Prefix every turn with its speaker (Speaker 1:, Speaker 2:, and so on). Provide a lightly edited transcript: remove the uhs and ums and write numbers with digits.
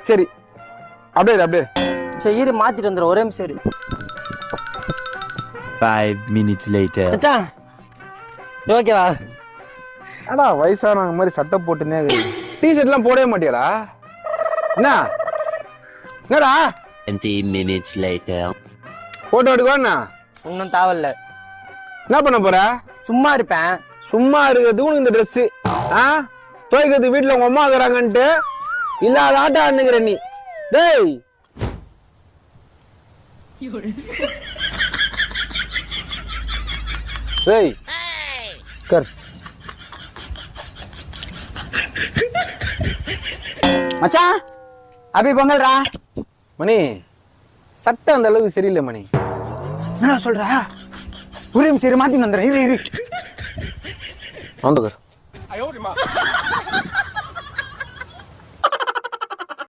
Speaker 1: சரி அப்படியே
Speaker 2: சரி இரு மாத்திட்டு வந்துடும் ஒரே நிமிஷம் இரு.
Speaker 3: 5 minutes later.
Speaker 2: மச்சான் ஓகேவா?
Speaker 1: அடா வயசானவங்க மாதிரி சட்டை போட்டுனே டிஷர்ட்லாம் போடவே மாட்டியாடா? என்னடா
Speaker 3: 20 minutes later.
Speaker 1: போட்டோ எடுக்கவாண்ணா?
Speaker 2: ஒன்றும் தேவையில்ல.
Speaker 1: என்ன பண்ண போற?
Speaker 2: சும்மா இருப்பேன்.
Speaker 1: சும்மா இருக்கிறதுக்கு இந்த ட்ரெஸ் துவைக்கிறதுக்கு வீட்டுல உங்க அம்மா இருக்கிறாங்கன்ட்டு இல்லாத ஆட்டம் ஆடுங்கிற நீ. டேய் டேய் கர்
Speaker 2: மச்சான் அப்படி பொங்கல்ரா.
Speaker 1: மணி சட்டை அந்த அளவுக்கு சரியில்லை மணி.
Speaker 2: என்ன சொல்ற? ஒரே நிமிஷம் மாத்தி வந்துடுறேன். இரு
Speaker 1: வந்துக்கர்